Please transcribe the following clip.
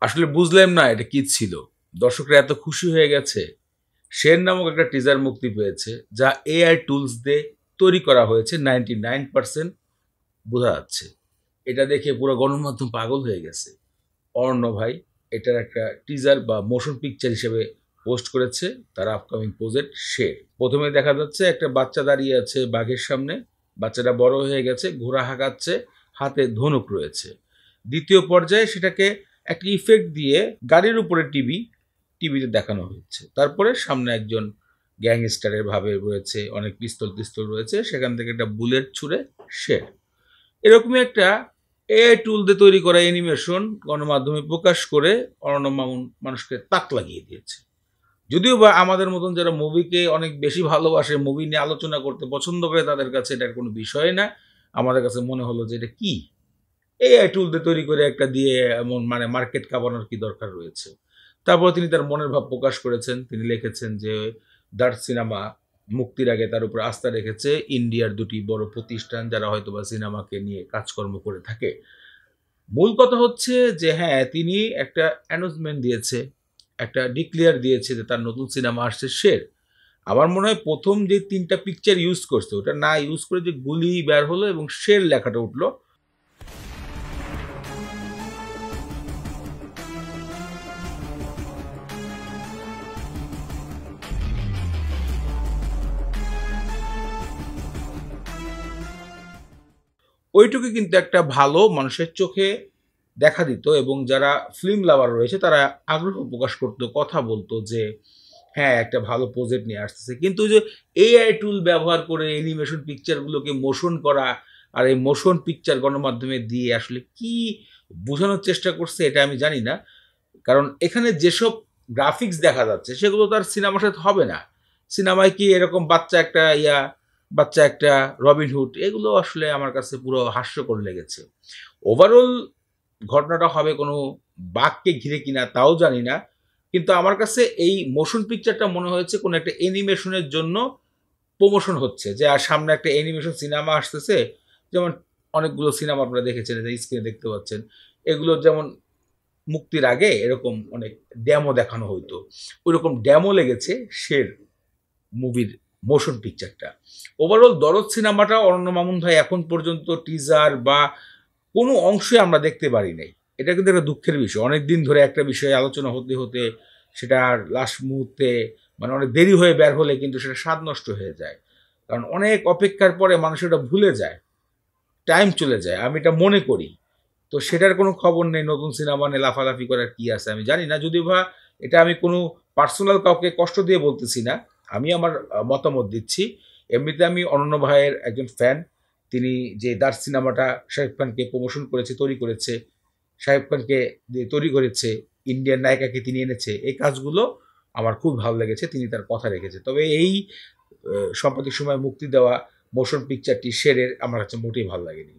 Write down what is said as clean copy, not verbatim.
আসলে বুঝলাম না এটা কি ছিল। দর্শকরা এত খুশি হয়ে গেছে। শের নামক একটা টিজার মুক্তি পেয়েছে, যা এআই টুলস দিয়ে তৈরি করা হয়েছে 99% বোঝা যাচ্ছে। এটা দেখে পুরো গণমাধ্যম পাগল হয়ে গেছে। অরণ্য ভাই এটার একটা টিজার বা মোশন পিকচার হিসেবে পোস্ট করেছে তার আপকামিং প্রজেক্ট শের। প্রথমে দেখা যাচ্ছে একটা বাচ্চা দাঁড়িয়ে আছে বাঘের সামনে। বাচ্চাটা বড় হয়ে গেছে, ঘোড়া হাঁকাচ্ছে, হাতে ধনুক রয়েছে। দ্বিতীয় পর্যায়ে সেটাকে একটা ইফেক্ট দিয়ে গাড়ির উপরে টিভিতে দেখানো হচ্ছে। তারপরে সামনে একজন গ্যাংস্টারের ভাবে রয়েছে, অনেক পিস্তল রয়েছে, সেখান থেকে একটা বুলেট ছুঁড়ে শের। এরকমই একটা এআই টুল দিয়ে তৈরি করা অ্যানিমেশন গণমাধ্যমে প্রকাশ করে অরণ্য মামুন মানুষকে তাক লাগিয়ে দিয়েছে। যদিও বা আমাদের মতন যারা মুভিকে অনেক বেশি ভালোবাসে, মুভি নিয়ে আলোচনা করতে পছন্দ করে, তাদের কাছে এটার কোনো বিষয় না। আমাদের কাছে মনে হলো যে এটা কি, এআই টুল দিয়ে তৈরি করে একটা দিয়ে এমন মানে মার্কেট কাঁপানোর কি দরকার রয়েছে। তারপর তিনি তার মনের ভাব প্রকাশ করেছেন। তিনি লিখেছেন যে দার্স সিনেমা মুক্তির আগে তার উপর আস্থা রেখেছে ইন্ডিয়ার দুটি বড় প্রতিষ্ঠান, যারা হয়তোবা সিনেমাকে নিয়ে কাজকর্ম করে থাকে। মূল কথা হচ্ছে যে হ্যাঁ, তিনি একটা অ্যানাউন্সমেন্ট দিয়েছে, একটা ডিক্লেয়ার দিয়েছে যে তার নতুন সিনেমা আসছে শের। আমার মনে হয় প্রথম যে ৩টা পিকচার ইউজ করছে, ওটা না ইউজ করে যে গুলি বের হলো এবং শের লেখাটা উঠলো, ওইটুকু কিন্তু একটা ভালো মানুষের চোখে দেখা দিত এবং যারা ফিল্ম লাভার রয়েছে তারা আগ্রহ প্রকাশ করতো, কথা বলতো যে হ্যাঁ, একটা ভালো প্রজেক্ট নিয়ে আসতেছে। কিন্তু যে এআই টুল ব্যবহার করে অ্যানিমেশন পিকচারগুলোকে মোশন করা, আর এই মোশন পিকচার গণমাধ্যমে দিয়ে আসলে কি বোঝানোর চেষ্টা করছে এটা আমি জানি না। কারণ এখানে যেসব গ্রাফিক্স দেখা যাচ্ছে সেগুলো তো আর সিনেমার সাথে হবে না। সিনেমায় কি এরকম বাচ্চা একটা রবিনহুড, এগুলো আসলে আমার কাছে পুরো হাস্যকর লেগেছে। ওভারঅল ঘটনাটা হবে কোনো বাঘকে ঘিরে কিনা তাও জানি না। কিন্তু আমার কাছে এই মোশন পিকচারটা মনে হয়েছে কোনো একটা অ্যানিমেশনের জন্য প্রমোশন হচ্ছে, যে আর সামনে একটা অ্যানিমেশন সিনেমা আসতেছে। যেমন অনেকগুলো সিনেমা আপনারা দেখেছেন, যে স্ক্রিনে দেখতে পাচ্ছেন, এগুলো যেমন মুক্তির আগে এরকম অনেক ড্যামো দেখানো হইতো, ওইরকম ড্যামো লেগেছে শের মুভির মোশন পিকচারটা। ওভারঅল দরদ সিনেমাটা অরণ্য মামুন ভাই এখন পর্যন্ত টিজার বা কোনো অংশে আমরা দেখতে পারি নাই। এটা কিন্তু একটা দুঃখের বিষয়। অনেক দিন ধরে একটা বিষয়ে আলোচনা হতে হতে সেটা আর লাস্ট মুহূর্তে মানে অনেক দেরি হয়ে বের হলে কিন্তু সেটা স্বাদ নষ্ট হয়ে যায়। কারণ অনেক অপেক্ষার পরে মানুষ ওটা ভুলে যায়, টাইম চলে যায়, আমি এটা মনে করি। তো সেটার কোনো খবর নেই, নতুন সিনেমা নিয়ে লাফালাফি করার কি আছে আমি জানি না। যদিও বা এটা আমি কোনো পার্সোনাল কাউকে কষ্ট দিয়ে বলতেছি না, আমি আমার মতামত দিচ্ছি। এমনিতে আমি অনন্য ভাইয়ের একজন ফ্যান। তিনি যে দার সিনেমাটা শাহিদ খানকে প্রমোশন করেছে, তৈরি করেছে, শাহিদ খানকে দিয়ে তৈরি করেছে, ইন্ডিয়ান নায়িকাকে তিনি এনেছে, এই কাজগুলো আমার খুব ভালো লেগেছে। তিনি তার কথা রেখেছে। তবে এই সাম্প্রতিক সময় মুক্তি দেওয়া মোশন পিকচারটি শেরের আমার কাছে মোটেই ভালো লাগেনি।